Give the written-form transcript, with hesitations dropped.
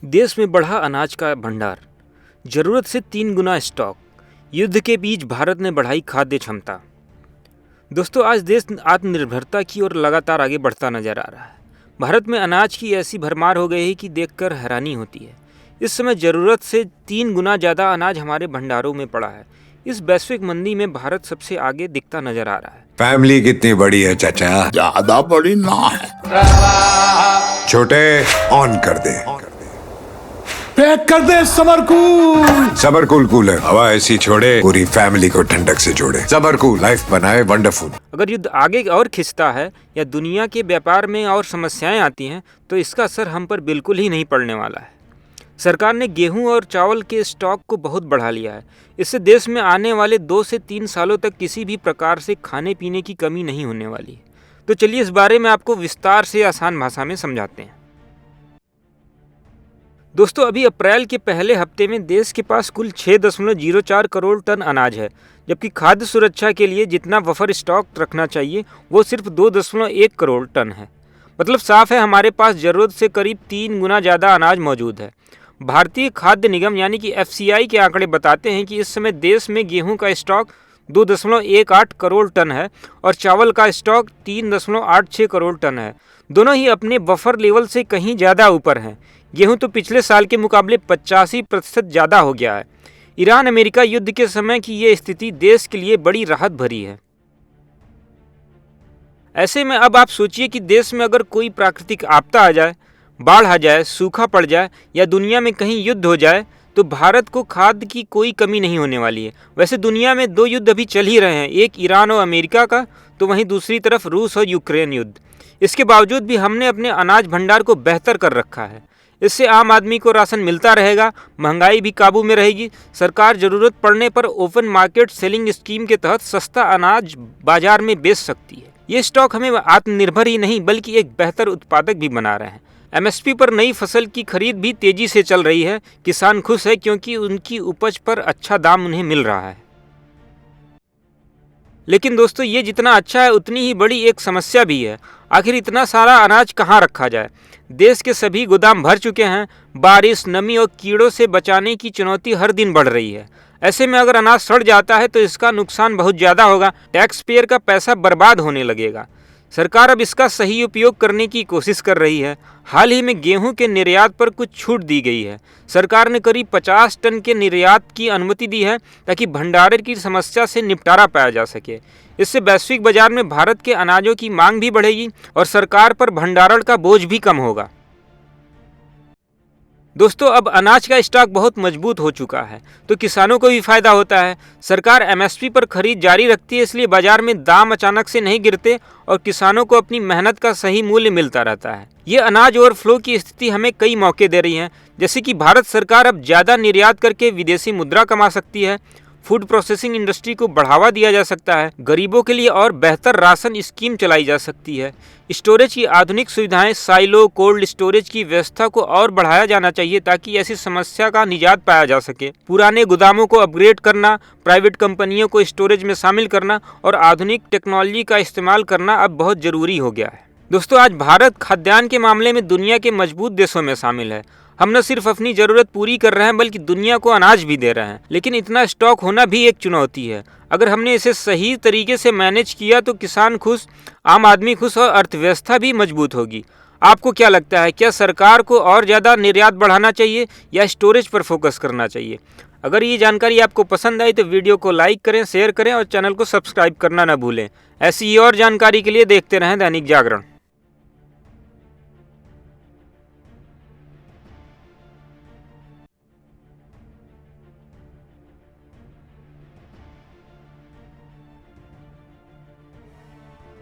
देश में बढ़ा अनाज का भंडार, जरूरत से 3 गुना स्टॉक। युद्ध के बीच भारत ने बढ़ाई खाद्य क्षमता। दोस्तों, आज देश आत्मनिर्भरता की ओर लगातार आगे बढ़ता नजर आ रहा है। भारत में अनाज की ऐसी भरमार हो गई है कि देखकर हैरानी होती है। इस समय ज़रूरत से 3 गुना ज़्यादा अनाज हमारे भंडारों में पड़ा है। इस वैश्विक मंदी में भारत सबसे आगे दिखता नजर आ रहा है। फैमिली कितनी बड़ी है चाचा? ज्यादा बड़ी ना है। छोटे, ऑन कर दे। पैक कर दे समरकूल। समरकूल कूलर हवा ऐसी छोड़े, पूरी फैमिली को ठंडक से जोड़े। समरकूल, लाइफ बनाए वंडरफुल। अगर युद्ध आगे और खिंचता है या दुनिया के व्यापार में और समस्याएं आती हैं तो इसका असर हम पर बिल्कुल ही नहीं पड़ने वाला है। सरकार ने गेहूं और चावल के स्टॉक को बहुत बढ़ा लिया है। इससे देश में आने वाले 2 से 3 सालों तक किसी भी प्रकार से खाने पीने की कमी नहीं होने वाली है। तो चलिए इस बारे में आपको विस्तार से आसान भाषा में समझाते हैं। दोस्तों, अभी अप्रैल के पहले हफ्ते में देश के पास कुल 6.04 करोड़ टन अनाज है, जबकि खाद्य सुरक्षा के लिए जितना बफर स्टॉक रखना चाहिए वो सिर्फ 2.1 करोड़ टन है। मतलब साफ है, हमारे पास ज़रूरत से करीब 3 गुना ज़्यादा अनाज मौजूद है। भारतीय खाद्य निगम यानी कि FCI के आंकड़े बताते हैं कि इस समय देश में गेहूं का स्टॉक 2.18 करोड़ टन है और चावल का स्टॉक 3.86 करोड़ टन है। दोनों ही अपने बफर लेवल से कहीं ज़्यादा ऊपर हैं। गेहूं तो पिछले साल के मुकाबले 85% ज़्यादा हो गया है। ईरान अमेरिका युद्ध के समय की ये स्थिति देश के लिए बड़ी राहत भरी है। ऐसे में अब आप सोचिए कि देश में अगर कोई प्राकृतिक आपदा आ जाए, बाढ़ आ जाए, सूखा पड़ जाए या दुनिया में कहीं युद्ध हो जाए तो भारत को खाद्य की कोई कमी नहीं होने वाली है। वैसे दुनिया में 2 युद्ध अभी चल ही रहे हैं, एक ईरान और अमेरिका का, तो वहीं दूसरी तरफ रूस और यूक्रेन युद्ध। इसके बावजूद भी हमने अपने अनाज भंडार को बेहतर कर रखा है। इससे आम आदमी को राशन मिलता रहेगा, महंगाई भी काबू में रहेगी। सरकार ज़रूरत पड़ने पर ओपन मार्केट सेलिंग स्कीम के तहत सस्ता अनाज बाजार में बेच सकती है। ये स्टॉक हमें आत्मनिर्भर ही नहीं बल्कि एक बेहतर उत्पादक भी बना रहे हैं। MSP पर नई फसल की खरीद भी तेजी से चल रही है। किसान खुश है क्योंकि उनकी उपज पर अच्छा दाम उन्हें मिल रहा है। लेकिन दोस्तों, ये जितना अच्छा है उतनी ही बड़ी एक समस्या भी है। आखिर इतना सारा अनाज कहाँ रखा जाए? देश के सभी गोदाम भर चुके हैं। बारिश, नमी और कीड़ों से बचाने की चुनौती हर दिन बढ़ रही है। ऐसे में अगर अनाज सड़ जाता है तो इसका नुकसान बहुत ज़्यादा होगा। टैक्स पेयर का पैसा बर्बाद होने लगेगा। सरकार अब इसका सही उपयोग करने की कोशिश कर रही है। हाल ही में गेहूं के निर्यात पर कुछ छूट दी गई है। सरकार ने करीब 50 टन के निर्यात की अनुमति दी है ताकि भंडारण की समस्या से निपटारा पाया जा सके। इससे वैश्विक बाजार में भारत के अनाजों की मांग भी बढ़ेगी और सरकार पर भंडारण का बोझ भी कम होगा। दोस्तों, अब अनाज का स्टॉक बहुत मजबूत हो चुका है तो किसानों को भी फायदा होता है। सरकार MSP पर खरीद जारी रखती है, इसलिए बाजार में दाम अचानक से नहीं गिरते और किसानों को अपनी मेहनत का सही मूल्य मिलता रहता है। ये अनाज ओवरफ्लो की स्थिति हमें कई मौके दे रही है, जैसे कि भारत सरकार अब ज़्यादा निर्यात करके विदेशी मुद्रा कमा सकती है। फूड प्रोसेसिंग इंडस्ट्री को बढ़ावा दिया जा सकता है। गरीबों के लिए और बेहतर राशन स्कीम चलाई जा सकती है। स्टोरेज की आधुनिक सुविधाएं, साइलो, कोल्ड स्टोरेज की व्यवस्था को और बढ़ाया जाना चाहिए ताकि ऐसी समस्या का निजात पाया जा सके। पुराने गोदामों को अपग्रेड करना, प्राइवेट कंपनियों को स्टोरेज में शामिल करना और आधुनिक टेक्नोलॉजी का इस्तेमाल करना अब बहुत ज़रूरी हो गया है। दोस्तों, आज भारत खाद्यान्न के मामले में दुनिया के मजबूत देशों में शामिल है। हम न सिर्फ अपनी ज़रूरत पूरी कर रहे हैं बल्कि दुनिया को अनाज भी दे रहे हैं। लेकिन इतना स्टॉक होना भी एक चुनौती है। अगर हमने इसे सही तरीके से मैनेज किया तो किसान खुश, आम आदमी खुश और अर्थव्यवस्था भी मजबूत होगी। आपको क्या लगता है, क्या सरकार को और ज़्यादा निर्यात बढ़ाना चाहिए या स्टोरेज पर फोकस करना चाहिए? अगर ये जानकारी आपको पसंद आई तो वीडियो को लाइक करें, शेयर करें और चैनल को सब्सक्राइब करना न भूलें। ऐसी ही और जानकारी के लिए देखते रहें दैनिक जागरण।